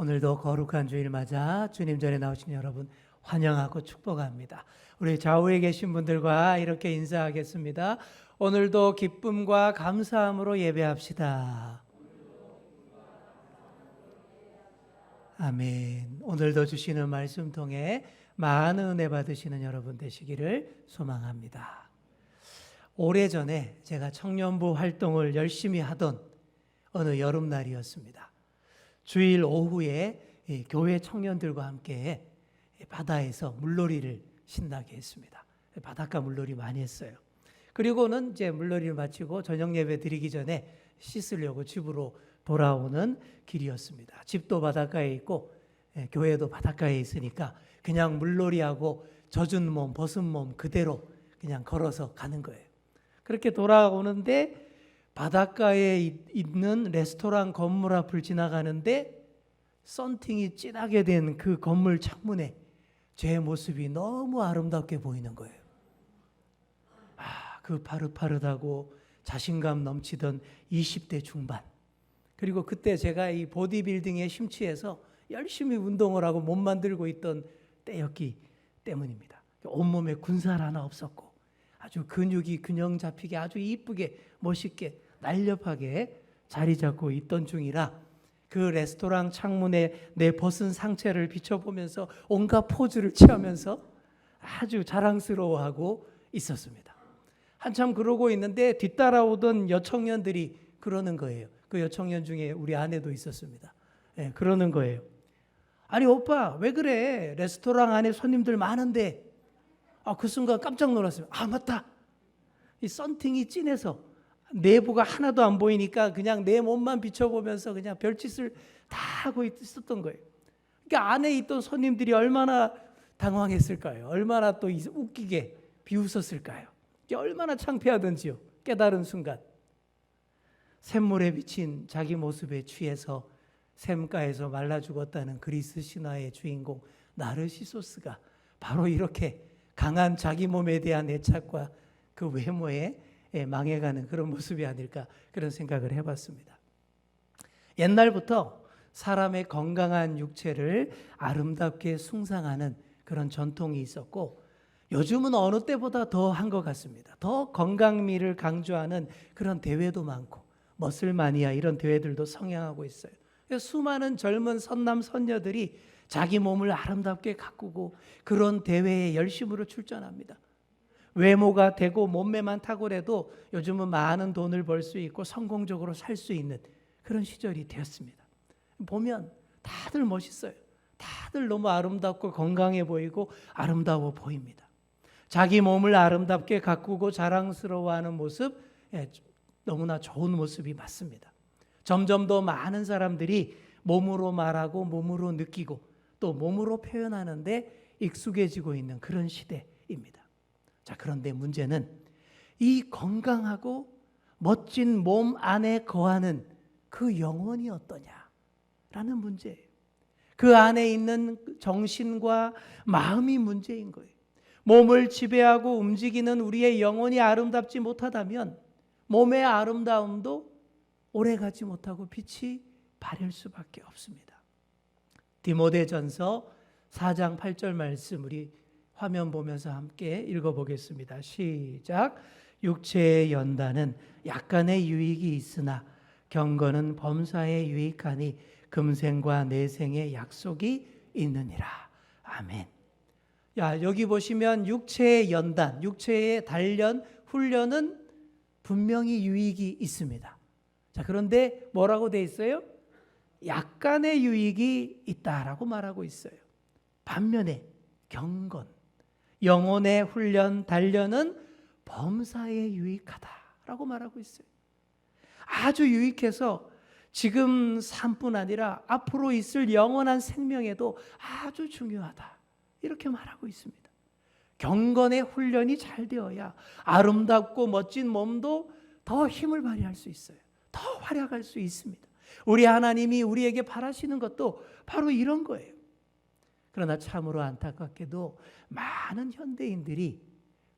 오늘도 거룩한 주일 맞아 주님 전에 나오신 여러분 환영하고 축복합니다. 우리 좌우에 계신 분들과 이렇게 인사하겠습니다. 오늘도 기쁨과 감사함으로 예배합시다. 아멘. 오늘도 주시는 말씀 통해 많은 은혜 받으시는 여러분 되시기를 소망합니다. 오래전에 제가 청년부 활동을 열심히 하던 어느 여름날이었습니다. 주일 오후에 교회 청년들과 함께 바다에서 물놀이를 신나게 했습니다. 바닷가 물놀이 많이 했어요. 그리고는 이제 물놀이를 마치고 저녁 예배 드리기 전에 씻으려고 집으로 돌아오는 길이었습니다. 집도 바닷가에 있고 교회도 바닷가에 있으니까 그냥 물놀이하고 젖은 몸, 벗은 몸 그대로 그냥 걸어서 가는 거예요. 그렇게 돌아오는데 바닷가에 있는 레스토랑 건물 앞을 지나가는데 썬팅이 진하게 된 그 건물 창문에 제 모습이 너무 아름답게 보이는 거예요. 그 파릇파릇하고 자신감 넘치던 20대 중반. 그리고 그때 제가 이 보디빌딩에 심취해서 열심히 운동을 하고 몸 만들고 있던 때였기 때문입니다. 온몸에 군살 하나 없었고 아주 근육이 균형 잡히게 아주 이쁘게 멋있게 날렵하게 자리 잡고 있던 중이라 그 레스토랑 창문에 내 벗은 상체를 비춰보면서 온갖 포즈를 취하면서 아주 자랑스러워하고 있었습니다. 한참 그러고 있는데 뒤따라오던 여청년들이 그러는 거예요. 그 여청년 중에 우리 아내도 있었습니다. 그러는 거예요. 아니 오빠 왜 그래? 레스토랑 안에 손님들 많은데. 그 순간 깜짝 놀랐어요. 맞다. 이 썬팅이 진해서 내부가 하나도 안 보이니까 그냥 내 몸만 비춰보면서 그냥 별짓을 다 하고 있었던 거예요. 그러니까 안에 있던 손님들이 얼마나 당황했을까요? 얼마나 또 웃기게 비웃었을까요? 얼마나 창피하던지요. 깨달은 순간 샘물에 비친 자기 모습에 취해서 샘가에서 말라 죽었다는 그리스 신화의 주인공 나르시소스가 바로 이렇게 강한 자기 몸에 대한 애착과 그 외모에 망해가는 그런 모습이 아닐까 그런 생각을 해봤습니다. 옛날부터 사람의 건강한 육체를 아름답게 숭상하는 그런 전통이 있었고 요즘은 어느 때보다 더 한 것 같습니다. 더 건강미를 강조하는 그런 대회도 많고 머슬마니아 이런 대회들도 성행하고 있어요. 수많은 젊은 선남 선녀들이 자기 몸을 아름답게 가꾸고 그런 대회에 열심으로 출전합니다. 외모가 되고 몸매만 탁월해도 요즘은 많은 돈을 벌 수 있고 성공적으로 살 수 있는 그런 시절이 되었습니다. 보면 다들 멋있어요. 다들 너무 아름답고 건강해 보이고 아름다워 보입니다. 자기 몸을 아름답게 가꾸고 자랑스러워하는 모습 너무나 좋은 모습이 맞습니다. 점점 더 많은 사람들이 몸으로 말하고 몸으로 느끼고 또 몸으로 표현하는데 익숙해지고 있는 그런 시대입니다. 자, 그런데 문제는 이 건강하고 멋진 몸 안에 거하는 그 영혼이 어떠냐라는 문제예요. 그 안에 있는 정신과 마음이 문제인 거예요. 몸을 지배하고 움직이는 우리의 영혼이 아름답지 못하다면 몸의 아름다움도 오래가지 못하고 빛이 바랄 수밖에 없습니다. 디모데전서 4장 8절 말씀 우리 화면 보면서 함께 읽어보겠습니다. 시작. 육체의 연단은 약간의 유익이 있으나 경건은 범사에 유익하니 금생과 내생의 약속이 있느니라. 아멘. 여기 보시면 육체의 연단, 육체의 단련, 훈련은 분명히 유익이 있습니다. 자, 그런데 뭐라고 돼 있어요? 약간의 유익이 있다라고 말하고 있어요. 반면에 경건, 영혼의 훈련, 단련은 범사에 유익하다라고 말하고 있어요. 아주 유익해서 지금 삶뿐 아니라 앞으로 있을 영원한 생명에도 아주 중요하다. 이렇게 말하고 있습니다. 경건의 훈련이 잘 되어야 아름답고 멋진 몸도 더 힘을 발휘할 수 있어요. 더 활약할 수 있습니다. 우리 하나님이 우리에게 바라시는 것도 바로 이런 거예요. 그러나 참으로 안타깝게도 많은 현대인들이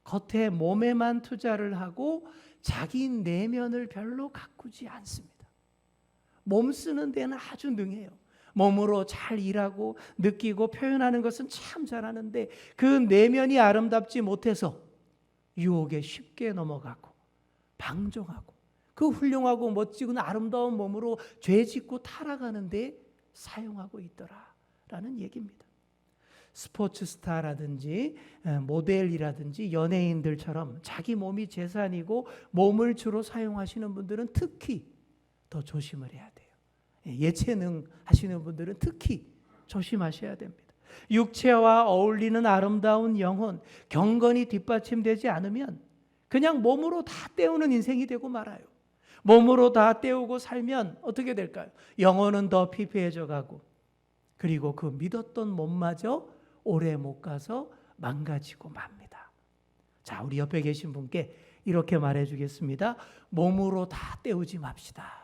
겉에 몸에만 투자를 하고 자기 내면을 별로 가꾸지 않습니다. 몸 쓰는 데는 아주 능해요. 몸으로 잘 일하고 느끼고 표현하는 것은 참 잘하는데 그 내면이 아름답지 못해서 유혹에 쉽게 넘어가고 방종하고 그 훌륭하고 멋지고 아름다운 몸으로 죄 짓고 타락하는데 사용하고 있더라라는 얘기입니다. 스포츠 스타라든지 모델이라든지 연예인들처럼 자기 몸이 재산이고 몸을 주로 사용하시는 분들은 특히 더 조심을 해야 돼요. 예체능 하시는 분들은 특히 조심하셔야 됩니다. 육체와 어울리는 아름다운 영혼, 경건이 뒷받침되지 않으면 그냥 몸으로 다 때우는 인생이 되고 말아요. 몸으로 다 때우고 살면 어떻게 될까요? 영혼은 더 피폐해져 가고 그리고 그 믿었던 몸마저 오래 못 가서 망가지고 맙니다. 자, 우리 옆에 계신 분께 이렇게 말해 주겠습니다. 몸으로 다 때우지 맙시다.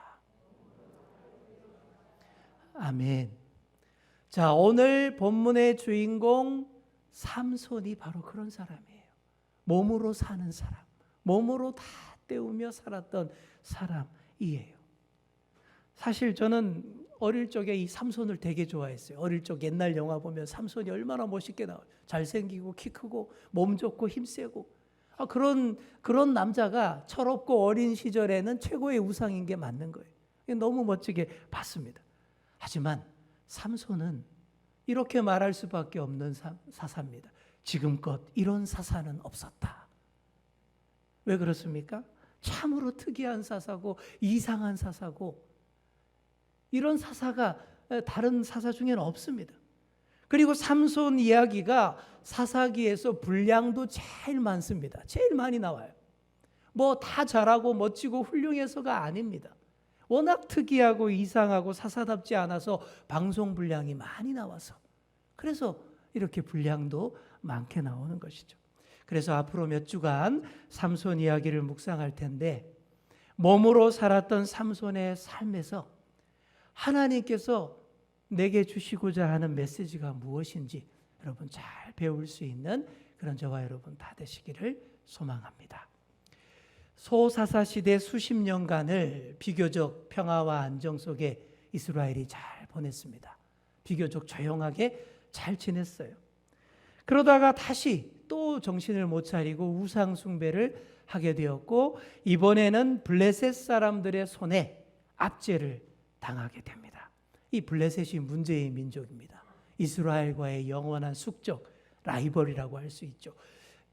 아멘. 자, 오늘 본문의 주인공 삼손이 바로 그런 사람이에요. 몸으로 사는 사람, 몸으로 다 때우며 살았던 사람이에요. 사실 저는 어릴 적에 이 삼손을 되게 좋아했어요. 어릴 적 옛날 영화 보면 삼손이 얼마나 멋있게 나와요. 잘생기고 키 크고 몸 좋고 힘세고 그런 남자가 철없고 어린 시절에는 최고의 우상인 게 맞는 거예요. 너무 멋지게 봤습니다. 하지만 삼손은 이렇게 말할 수밖에 없는 사사입니다. 지금껏 이런 사사는 없었다. 왜 그렇습니까? 참으로 특이한 사사고 이상한 사사고 이런 사사가 다른 사사 중에는 없습니다. 그리고 삼손 이야기가 사사기에서 분량도 제일 많습니다. 제일 많이 나와요. 뭐 다 잘하고 멋지고 훌륭해서가 아닙니다. 워낙 특이하고 이상하고 사사답지 않아서 방송 분량이 많이 나와서 그래서 이렇게 분량도 많게 나오는 것이죠. 그래서 앞으로 몇 주간 삼손 이야기를 묵상할 텐데 몸으로 살았던 삼손의 삶에서 하나님께서 내게 주시고자 하는 메시지가 무엇인지 여러분 잘 배울 수 있는 그런 저와 여러분 다 되시기를 소망합니다. 소사사 시대 수십 년간을 비교적 평화와 안정 속에 이스라엘이 잘 보냈습니다. 비교적 조용하게 잘 지냈어요. 그러다가 다시 또 정신을 못 차리고 우상 숭배를 하게 되었고 이번에는 블레셋 사람들의 손에 압제를 당하게 됩니다. 이 블레셋이 문제의 민족입니다. 이스라엘과의 영원한 숙적 라이벌이라고 할 수 있죠.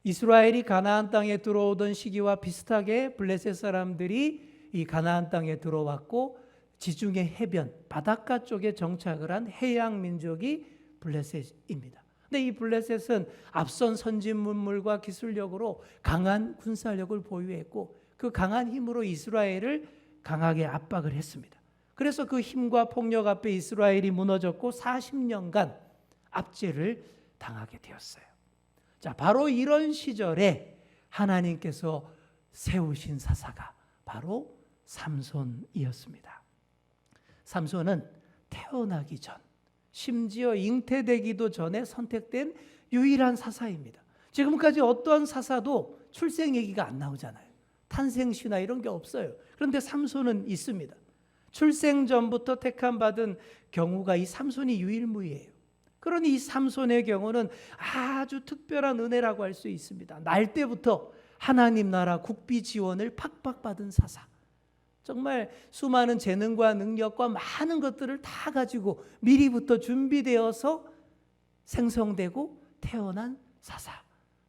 이스라엘이 가나안 땅에 들어오던 시기와 비슷하게 블레셋 사람들이 이 가나안 땅에 들어왔고 지중해 해변 바닷가 쪽에 정착을 한 해양 민족이 블레셋입니다. 근데 이 블레셋은 앞선 선진문물과 기술력으로 강한 군사력을 보유했고 그 강한 힘으로 이스라엘을 강하게 압박을 했습니다. 그래서 그 힘과 폭력 앞에 이스라엘이 무너졌고 40년간 압제를 당하게 되었어요. 자, 바로 이런 시절에 하나님께서 세우신 사사가 바로 삼손이었습니다. 삼손은 태어나기 전, 심지어 잉태되기도 전에 선택된 유일한 사사입니다. 지금까지 어떠한 사사도 출생 얘기가 안 나오잖아요. 탄생시나 이런 게 없어요. 그런데 삼손은 있습니다. 출생 전부터 택함받은 경우가 이 삼손이 유일무이해요. 그러니 이 삼손의 경우는 아주 특별한 은혜라고 할 수 있습니다. 날 때부터 하나님 나라 국비 지원을 팍팍 받은 사사. 정말 수많은 재능과 능력과 많은 것들을 다 가지고 미리부터 준비되어서 생성되고 태어난 사사.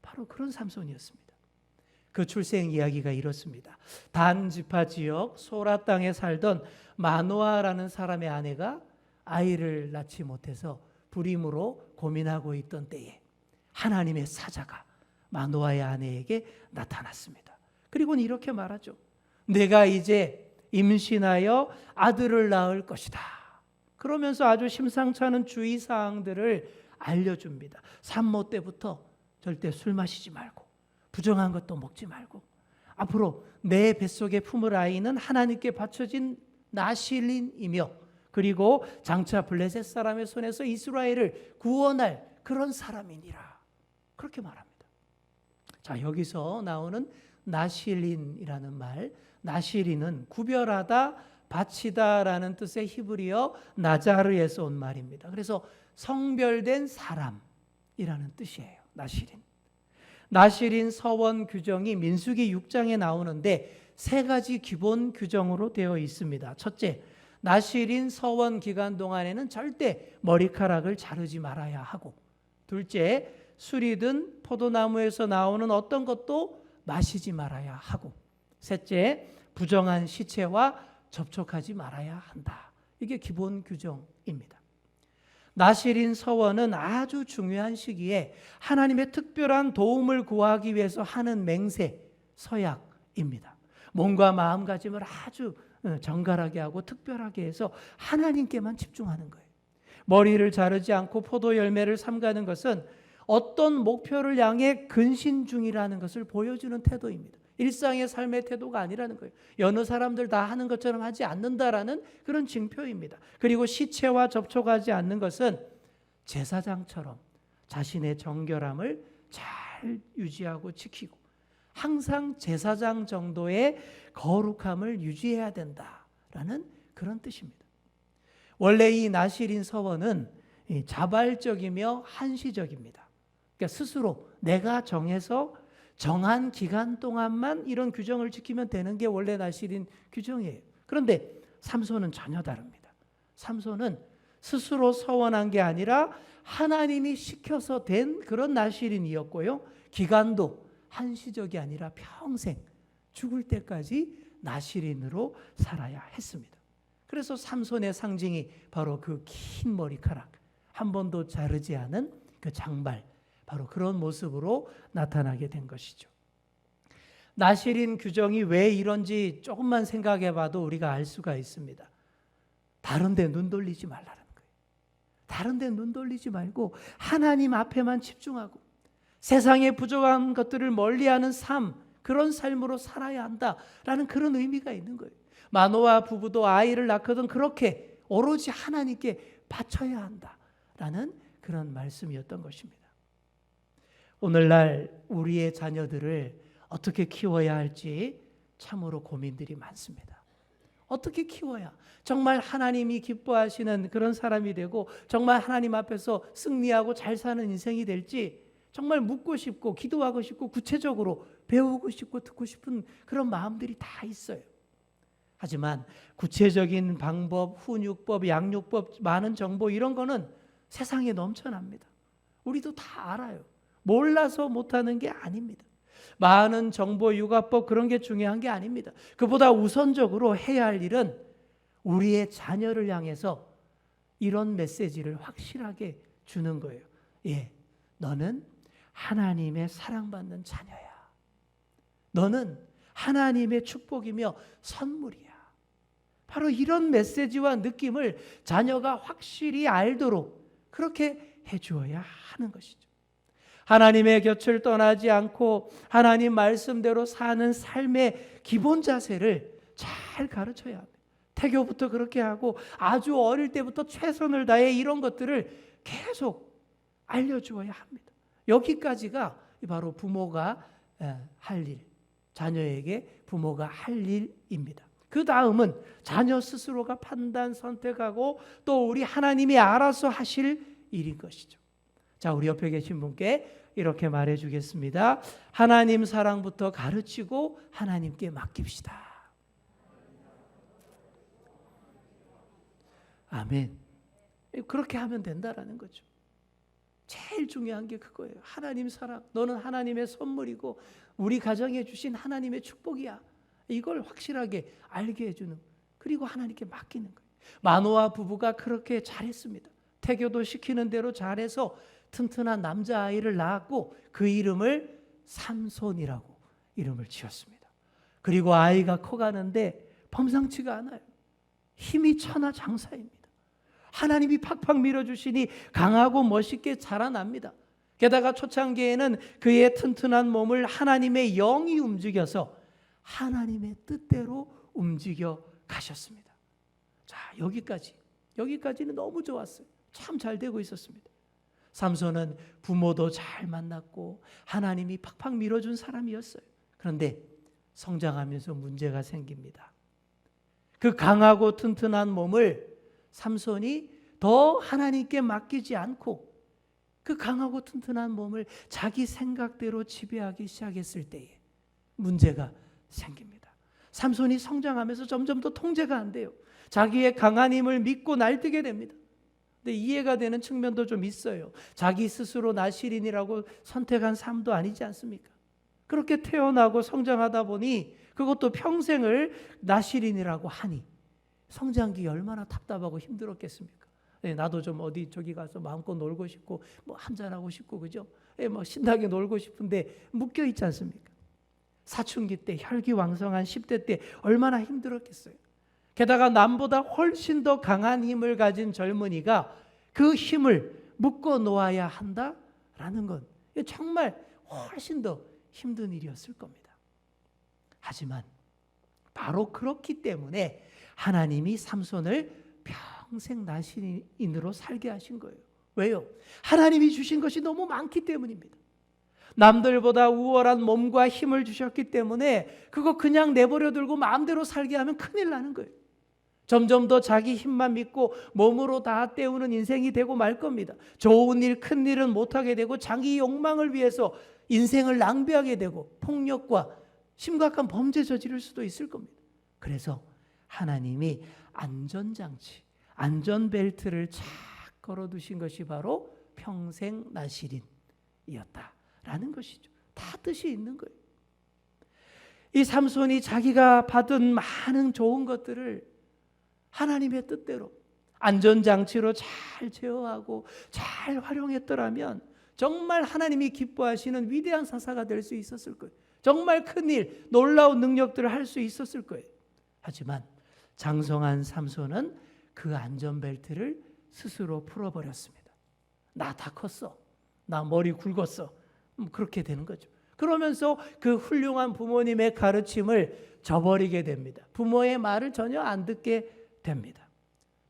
바로 그런 삼손이었습니다. 그 출생 이야기가 이렇습니다. 단 지파 지역 소라 땅에 살던 마노아라는 사람의 아내가 아이를 낳지 못해서 불임으로 고민하고 있던 때에 하나님의 사자가 마노아의 아내에게 나타났습니다. 그리고는 이렇게 말하죠. 내가 이제 임신하여 아들을 낳을 것이다. 그러면서 아주 심상치 않은 주의사항들을 알려줍니다. 산모 때부터 절대 술 마시지 말고 부정한 것도 먹지 말고 앞으로 내 뱃속에 품을 아이는 하나님께 바쳐진 나실린이며 그리고 장차 블레셋 사람의 손에서 이스라엘을 구원할 그런 사람이니라. 그렇게 말합니다. 자, 여기서 나오는 나실린이라는 말, 나실린은 구별하다, 바치다라는 뜻의 히브리어 나자르에서 온 말입니다. 그래서 성별된 사람이라는 뜻이에요. 나실인 서원 규정이 민수기 6장에 나오는데 세 가지 기본 규정으로 되어 있습니다. 첫째, 나실인 서원 기간 동안에는 절대 머리카락을 자르지 말아야 하고, 둘째, 술이든 포도나무에서 나오는 어떤 것도 마시지 말아야 하고, 셋째, 부정한 시체와 접촉하지 말아야 한다. 이게 기본 규정입니다. 나실인 서원은 아주 중요한 시기에 하나님의 특별한 도움을 구하기 위해서 하는 맹세, 서약입니다. 몸과 마음가짐을 아주 정갈하게 하고 특별하게 해서 하나님께만 집중하는 거예요. 머리를 자르지 않고 포도 열매를 삼가는 것은 어떤 목표를 향해 근신 중이라는 것을 보여주는 태도입니다. 일상의 삶의 태도가 아니라는 거예요. 여느 사람들 다 하는 것처럼 하지 않는다라는 그런 징표입니다. 그리고 시체와 접촉하지 않는 것은 제사장처럼 자신의 정결함을 잘 유지하고 지키고 항상 제사장 정도의 거룩함을 유지해야 된다라는 그런 뜻입니다. 원래 이 나실인 서원은 자발적이며 한시적입니다. 그러니까 스스로 내가 정해서 정한 기간 동안만 이런 규정을 지키면 되는 게 원래 나실인 규정이에요. 그런데 삼손은 전혀 다릅니다. 삼손은 스스로 서원한 게 아니라 하나님이 시켜서 된 그런 나실인이었고요. 기간도 한시적이 아니라 평생 죽을 때까지 나실인으로 살아야 했습니다. 그래서 삼손의 상징이 바로 그 긴 머리카락, 한 번도 자르지 않은 그 장발, 바로 그런 모습으로 나타나게 된 것이죠. 나실인 규정이 왜 이런지 조금만 생각해 봐도 우리가 알 수가 있습니다. 다른 데 눈 돌리지 말라는 거예요. 다른 데 눈 돌리지 말고 하나님 앞에만 집중하고 세상의 부족한 것들을 멀리하는 삶, 그런 삶으로 살아야 한다라는 그런 의미가 있는 거예요. 마노아 부부도 아이를 낳거든 그렇게 오로지 하나님께 바쳐야 한다라는 그런 말씀이었던 것입니다. 오늘날 우리의 자녀들을 어떻게 키워야 할지 참으로 고민들이 많습니다. 어떻게 키워야 정말 하나님이 기뻐하시는 그런 사람이 되고 정말 하나님 앞에서 승리하고 잘 사는 인생이 될지 정말 묻고 싶고 기도하고 싶고 구체적으로 배우고 싶고 듣고 싶은 그런 마음들이 다 있어요. 하지만 구체적인 방법, 훈육법, 양육법, 많은 정보 이런 거는 세상에 넘쳐납니다. 우리도 다 알아요. 몰라서 못하는 게 아닙니다. 많은 정보, 육아법 그런 게 중요한 게 아닙니다. 그보다 우선적으로 해야 할 일은 우리의 자녀를 향해서 이런 메시지를 확실하게 주는 거예요. 예, 너는 하나님의 사랑받는 자녀야. 너는 하나님의 축복이며 선물이야. 바로 이런 메시지와 느낌을 자녀가 확실히 알도록 그렇게 해주어야 하는 것이죠. 하나님의 곁을 떠나지 않고 하나님 말씀대로 사는 삶의 기본 자세를 잘 가르쳐야 합니다. 태교부터 그렇게 하고 아주 어릴 때부터 최선을 다해 이런 것들을 계속 알려주어야 합니다. 여기까지가 바로 부모가 할 일, 자녀에게 부모가 할 일입니다. 그 다음은 자녀 스스로가 판단, 선택하고 또 우리 하나님이 알아서 하실 일인 것이죠. 자, 우리 옆에 계신 분께 이렇게 말해 주겠습니다. 하나님 사랑부터 가르치고 하나님께 맡깁시다. 아멘. 그렇게 하면 된다라는 거죠. 제일 중요한 게 그거예요. 하나님 사랑. 너는 하나님의 선물이고 우리 가정에 주신 하나님의 축복이야. 이걸 확실하게 알게 해주는, 그리고 하나님께 맡기는 거예요. 마노아 부부가 그렇게 잘했습니다. 태교도 시키는 대로 잘해서 튼튼한 남자아이를 낳았고 그 이름을 삼손이라고 이름을 지었습니다. 그리고 아이가 커가는데 범상치가 않아요. 힘이 천하장사입니다. 하나님이 팍팍 밀어주시니 강하고 멋있게 자라납니다. 게다가 초창기에는 그의 튼튼한 몸을 하나님의 영이 움직여서 하나님의 뜻대로 움직여 가셨습니다. 자, 여기까지는 너무 좋았어요. 참 잘 되고 있었습니다. 삼손은 부모도 잘 만났고 하나님이 팍팍 밀어준 사람이었어요. 그런데 성장하면서 문제가 생깁니다. 그 강하고 튼튼한 몸을 삼손이 더 하나님께 맡기지 않고 그 강하고 튼튼한 몸을 자기 생각대로 지배하기 시작했을 때에 문제가 생깁니다. 삼손이 성장하면서 점점 더 통제가 안 돼요. 자기의 강한 힘을 믿고 날뛰게 됩니다. 근데 이해가 되는 측면도 좀 있어요. 자기 스스로 나실인이라고 선택한 삶도 아니지 않습니까? 그렇게 태어나고 성장하다 보니 그것도 평생을 나실인이라고 하니 성장기 얼마나 답답하고 힘들었겠습니까? 나도 좀 어디 저기 가서 마음껏 놀고 싶고 뭐 한잔하고 싶고 그죠? 뭐 신나게 놀고 싶은데 묶여 있지 않습니까? 사춘기 때 혈기왕성한 10대 때 얼마나 힘들었겠어요. 게다가 남보다 훨씬 더 강한 힘을 가진 젊은이가 그 힘을 묶어 놓아야 한다라는 건 정말 훨씬 더 힘든 일이었을 겁니다. 하지만 바로 그렇기 때문에 하나님이 삼손을 평생 나실인으로 살게 하신 거예요. 왜요? 하나님이 주신 것이 너무 많기 때문입니다. 남들보다 우월한 몸과 힘을 주셨기 때문에 그거 그냥 내버려 두고 마음대로 살게 하면 큰일 나는 거예요. 점점 더 자기 힘만 믿고 몸으로 다 때우는 인생이 되고 말 겁니다. 좋은 일, 큰 일은 못하게 되고 자기 욕망을 위해서 인생을 낭비하게 되고 폭력과 심각한 범죄 저지를 수도 있을 겁니다. 그래서 하나님이 안전장치, 안전벨트를 착 걸어두신 것이 바로 평생 나실인이었다라는 것이죠. 다 뜻이 있는 거예요. 이 삼손이 자기가 받은 많은 좋은 것들을 하나님의 뜻대로 안전장치로 잘 제어하고 잘 활용했더라면 정말 하나님이 기뻐하시는 위대한 사사가 될 수 있었을 거예요. 정말 큰일, 놀라운 능력들을 할 수 있었을 거예요. 하지만 장성한 삼손은 그 안전벨트를 스스로 풀어버렸습니다. 나 다 컸어. 나 머리 굵었어. 그렇게 되는 거죠. 그러면서 그 훌륭한 부모님의 가르침을 저버리게 됩니다. 부모의 말을 전혀 안 듣게 됩니다.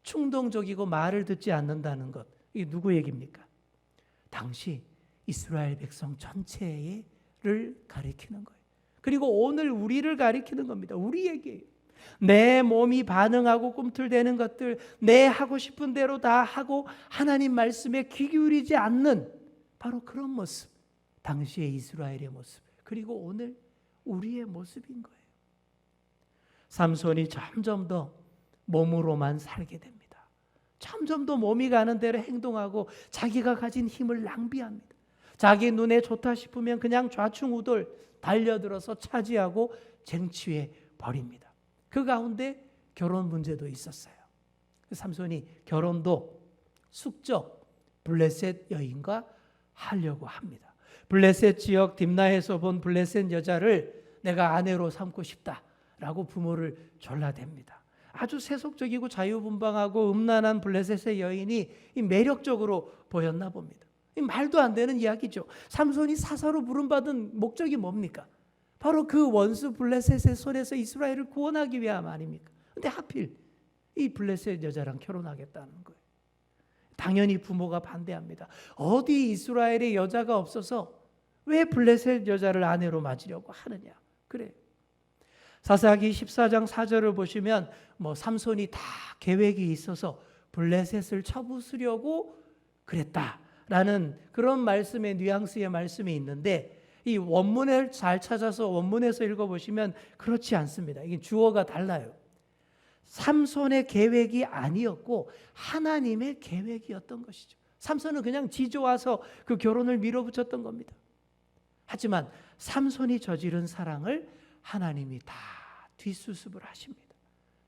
충동적이고 말을 듣지 않는다는 것, 이게 누구 얘기입니까? 당시 이스라엘 백성 전체를 가리키는 거예요. 그리고 오늘 우리를 가리키는 겁니다. 우리 얘기예요. 내 몸이 반응하고 꿈틀대는 것들, 내 하고 싶은 대로 다 하고 하나님 말씀에 귀 기울이지 않는 바로 그런 모습, 당시의 이스라엘의 모습, 그리고 오늘 우리의 모습인 거예요. 삼손이 점점 더 몸으로만 살게 됩니다. 점점 더 몸이 가는 대로 행동하고 자기가 가진 힘을 낭비합니다. 자기 눈에 좋다 싶으면 그냥 좌충우돌 달려들어서 차지하고 쟁취해 버립니다. 그 가운데 결혼 문제도 있었어요. 삼손이 결혼도 숙적 블레셋 여인과 하려고 합니다. 블레셋 지역 딥나에서 본 블레셋 여자를 내가 아내로 삼고 싶다라고 부모를 졸라댑니다. 아주 세속적이고 자유분방하고 음란한 블레셋의 여인이 매력적으로 보였나 봅니다. 말도 안 되는 이야기죠. 삼손이 사사로 부름받은 목적이 뭡니까? 바로 그 원수 블레셋의 손에서 이스라엘을 구원하기 위함 아닙니까? 근데 하필 이 블레셋 여자랑 결혼하겠다는 거예요. 당연히 부모가 반대합니다. 어디 이스라엘의 여자가 없어서 왜 블레셋 여자를 아내로 맞으려고 하느냐? 그래. 사사기 14장 4절을 보시면 삼손이 다 계획이 있어서 블레셋을 쳐부수려고 그랬다라는 그런 말씀의 뉘앙스의 말씀이 있는데 이 원문을 잘 찾아서 원문에서 읽어보시면 그렇지 않습니다. 이게 주어가 달라요. 삼손의 계획이 아니었고 하나님의 계획이었던 것이죠. 삼손은 그냥 지 좋아서 그 결혼을 밀어붙였던 겁니다. 하지만 삼손이 저지른 사랑을 하나님이 다 뒷수습을 하십니다.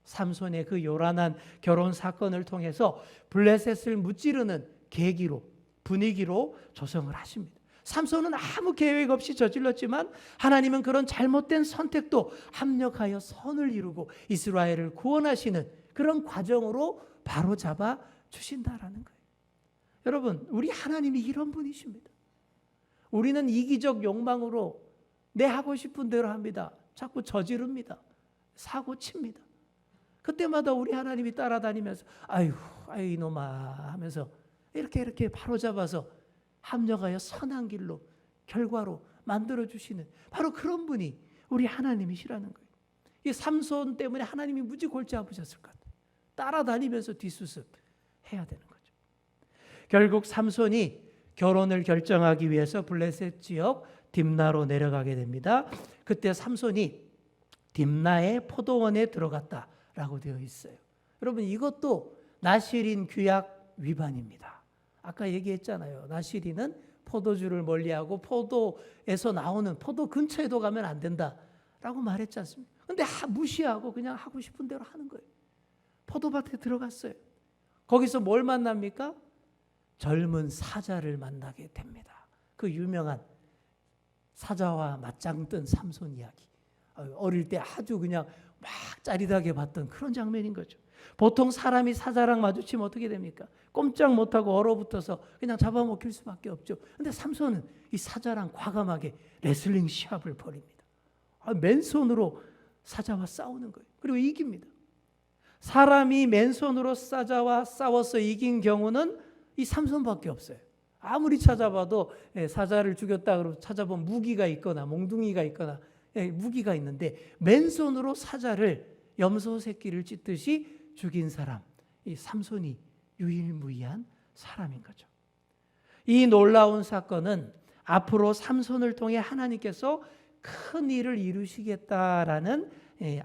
삼손의 그 요란한 결혼 사건을 통해서 블레셋을 무찌르는 계기로 분위기로 조성을 하십니다. 삼손은 아무 계획 없이 저질렀지만 하나님은 그런 잘못된 선택도 합력하여 선을 이루고 이스라엘을 구원하시는 그런 과정으로 바로잡아 주신다라는 거예요. 여러분, 우리 하나님이 이런 분이십니다. 우리는 이기적 욕망으로 내 하고 싶은 대로 합니다. 자꾸 저지릅니다. 사고 칩니다. 그때마다 우리 하나님이 따라다니면서 아유 이놈아 하면서 이렇게 바로잡아서 합력하여 선한 길로 결과로 만들어주시는 바로 그런 분이 우리 하나님이시라는 거예요. 이 삼손 때문에 하나님이 무지 골치 아프셨을 것 같아요. 따라다니면서 뒷수습 해야 되는 거죠. 결국 삼손이 결혼을 결정하기 위해서 블레셋 지역 딥나로 내려가게 됩니다. 그때 삼손이 딥나의 포도원에 들어갔다라고 되어 있어요. 여러분, 이것도 나실인 규약 위반입니다. 아까 얘기했잖아요. 나실인은 포도주를 멀리하고 포도에서 나오는 포도 근처에도 가면 안 된다라고 말했지 않습니까? 근데 무시하고 그냥 하고 싶은 대로 하는 거예요. 포도밭에 들어갔어요. 거기서 뭘 만납니까? 젊은 사자를 만나게 됩니다. 그 유명한 사자와 맞짱 뜬 삼손 이야기. 어릴 때 아주 그냥 막 짜릿하게 봤던 그런 장면인 거죠. 보통 사람이 사자랑 마주치면 어떻게 됩니까? 꼼짝 못하고 얼어붙어서 그냥 잡아먹힐 수밖에 없죠. 근데 삼손은 이 사자랑 과감하게 레슬링 시합을 벌입니다. 맨손으로 사자와 싸우는 거예요. 그리고 이깁니다. 사람이 맨손으로 사자와 싸워서 이긴 경우는 이 삼손밖에 없어요. 아무리 찾아봐도 사자를 죽였다 그러고 찾아보면 무기가 있거나 몽둥이가 있거나 무기가 있는데 맨손으로 사자를 염소 새끼를 찢듯이 죽인 사람, 이 삼손이 유일무이한 사람인 거죠. 이 놀라운 사건은 앞으로 삼손을 통해 하나님께서 큰 일을 이루시겠다라는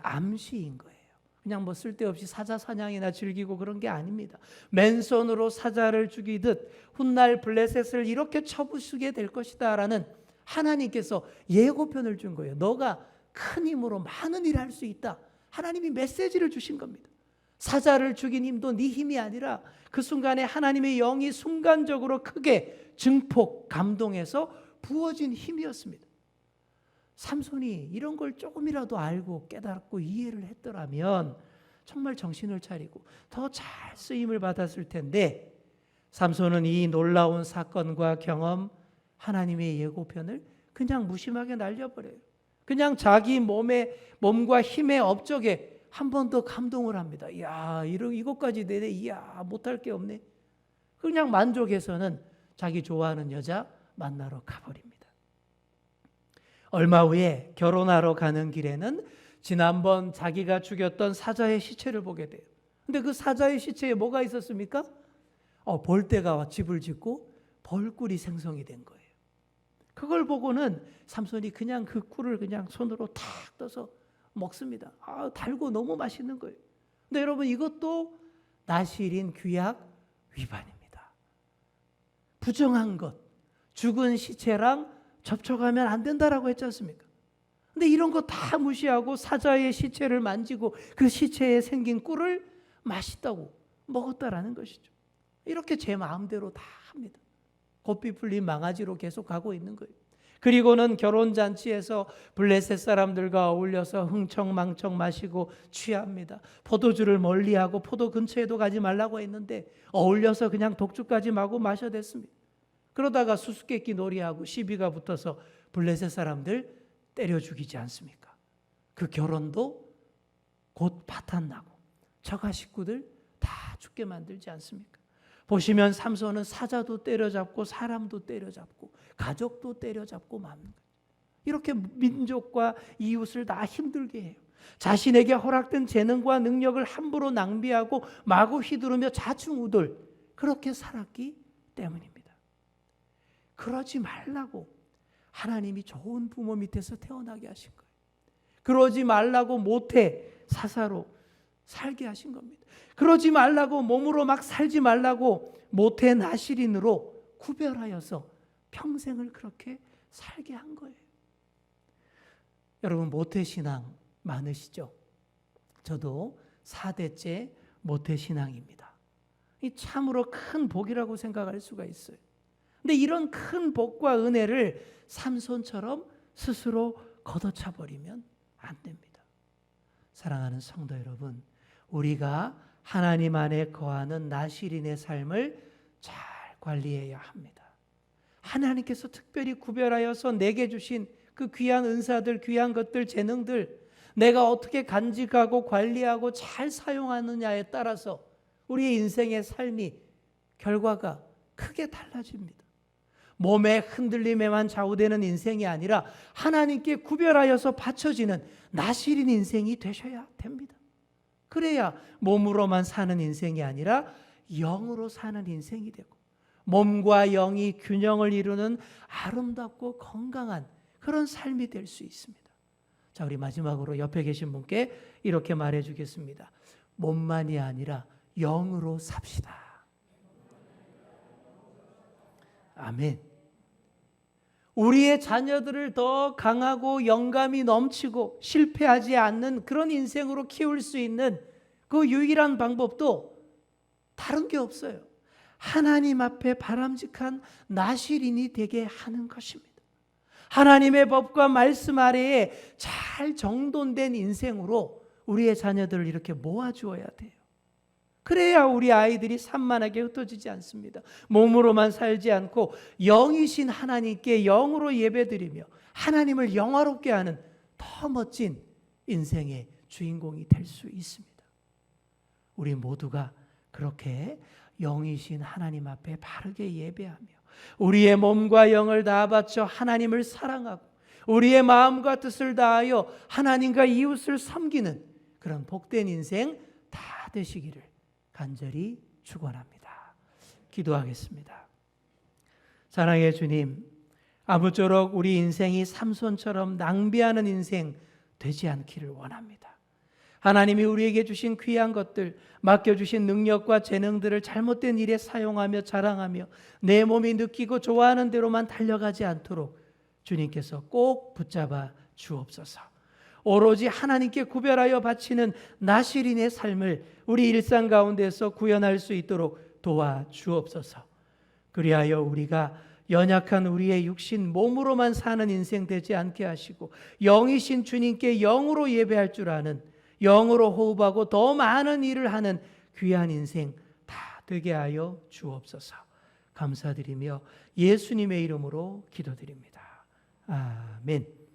암시인 거예요. 그냥 뭐 쓸데없이 사자 사냥이나 즐기고 그런 게 아닙니다. 맨손으로 사자를 죽이듯 훗날 블레셋을 이렇게 쳐부수게 될 것이다라는 하나님께서 예고편을 준 거예요. 너가 큰 힘으로 많은 일을 할 수 있다. 하나님이 메시지를 주신 겁니다. 사자를 죽인 힘도 네 힘이 아니라 그 순간에 하나님의 영이 순간적으로 크게 증폭, 감동해서 부어진 힘이었습니다. 삼손이 이런 걸 조금이라도 알고 깨닫고 이해를 했더라면 정말 정신을 차리고 더 잘 쓰임을 받았을 텐데, 삼손은 이 놀라운 사건과 경험, 하나님의 예고편을 그냥 무심하게 날려버려요. 그냥 자기 몸과 힘의 업적에 한 번 더 감동을 합니다. 이야, 이것까지 되네. 이야, 못할 게 없네. 그냥 만족해서는 자기 좋아하는 여자 만나러 가버립니다. 얼마 후에 결혼하러 가는 길에는 지난번 자기가 죽였던 사자의 시체를 보게 돼요. 근데 그 사자의 시체에 뭐가 있었습니까? 벌떼가 집을 짓고 벌꿀이 생성이 된 거예요. 그걸 보고는 삼손이 그냥 그 꿀을 그냥 손으로 탁 떠서 먹습니다. 달고 너무 맛있는 거예요. 근데 여러분, 이것도 나실인 규약 위반입니다. 부정한 것, 죽은 시체랑 접촉하면 안 된다라고 했지 않습니까? 근데 이런 거 다 무시하고 사자의 시체를 만지고 그 시체에 생긴 꿀을 맛있다고 먹었다라는 것이죠. 이렇게 제 마음대로 다 합니다. 고삐 풀린 망아지로 계속 가고 있는 거예요. 그리고는 결혼잔치에서 블레셋 사람들과 어울려서 흥청망청 마시고 취합니다. 포도주를 멀리하고 포도 근처에도 가지 말라고 했는데 어울려서 그냥 독주까지 마구 마셔댔습니다. 그러다가 수수께끼 놀이하고 시비가 붙어서 블레셋 사람들 때려 죽이지 않습니까? 그 결혼도 곧 파탄나고 처가 식구들 다 죽게 만들지 않습니까? 보시면 삼손은 사자도 때려잡고 사람도 때려잡고 가족도 때려잡고 맙는 거예요. 이렇게 민족과 이웃을 다 힘들게 해요. 자신에게 허락된 재능과 능력을 함부로 낭비하고 마구 휘두르며 좌충우돌 그렇게 살았기 때문입니다. 그러지 말라고 하나님이 좋은 부모 밑에서 태어나게 하신 거예요. 그러지 말라고 모태 사사로 살게 하신 겁니다. 그러지 말라고 몸으로 막 살지 말라고 모태 나실인으로 구별하여서 평생을 그렇게 살게 한 거예요. 여러분, 모태신앙 많으시죠? 저도 4대째 모태신앙입니다. 이 참으로 큰 복이라고 생각할 수가 있어요. 근데 이런 큰 복과 은혜를 삼손처럼 스스로 걷어차 버리면 안 됩니다. 사랑하는 성도 여러분, 우리가 하나님 안에 거하는 나실인의 삶을 잘 관리해야 합니다. 하나님께서 특별히 구별하여서 내게 주신 그 귀한 은사들, 귀한 것들, 재능들 내가 어떻게 간직하고 관리하고 잘 사용하느냐에 따라서 우리의 인생의 삶이 결과가 크게 달라집니다. 몸의 흔들림에만 좌우되는 인생이 아니라 하나님께 구별하여서 바쳐지는 나실인 인생이 되셔야 됩니다. 그래야 몸으로만 사는 인생이 아니라 영으로 사는 인생이 되고 몸과 영이 균형을 이루는 아름답고 건강한 그런 삶이 될 수 있습니다. 자, 우리 마지막으로 옆에 계신 분께 이렇게 말해 주겠습니다. 몸만이 아니라 영으로 삽시다. 아멘. 우리의 자녀들을 더 강하고 영감이 넘치고 실패하지 않는 그런 인생으로 키울 수 있는 그 유일한 방법도 다른 게 없어요. 하나님 앞에 바람직한 나실인이 되게 하는 것입니다. 하나님의 법과 말씀 아래에 잘 정돈된 인생으로 우리의 자녀들을 이렇게 모아주어야 돼요. 그래야 우리 아이들이 산만하게 흩어지지 않습니다. 몸으로만 살지 않고 영이신 하나님께 영으로 예배드리며 하나님을 영화롭게 하는 더 멋진 인생의 주인공이 될 수 있습니다. 우리 모두가 그렇게 영이신 하나님 앞에 바르게 예배하며 우리의 몸과 영을 다 바쳐 하나님을 사랑하고 우리의 마음과 뜻을 다하여 하나님과 이웃을 섬기는 그런 복된 인생 다 되시기를 간절히 축원합니다. 기도하겠습니다. 사랑의 주님, 아무쪼록 우리 인생이 삼손처럼 낭비하는 인생 되지 않기를 원합니다. 하나님이 우리에게 주신 귀한 것들, 맡겨주신 능력과 재능들을 잘못된 일에 사용하며 자랑하며 내 몸이 느끼고 좋아하는 대로만 달려가지 않도록 주님께서 꼭 붙잡아 주옵소서. 오로지 하나님께 구별하여 바치는 나실인의 삶을 우리 일상 가운데서 구현할 수 있도록 도와주옵소서. 그리하여 우리가 연약한 우리의 육신 몸으로만 사는 인생 되지 않게 하시고 영이신 주님께 영으로 예배할 줄 아는, 영으로 호흡하고 더 많은 일을 하는 귀한 인생 다 되게 하여 주옵소서. 감사드리며 예수님의 이름으로 기도드립니다. 아멘.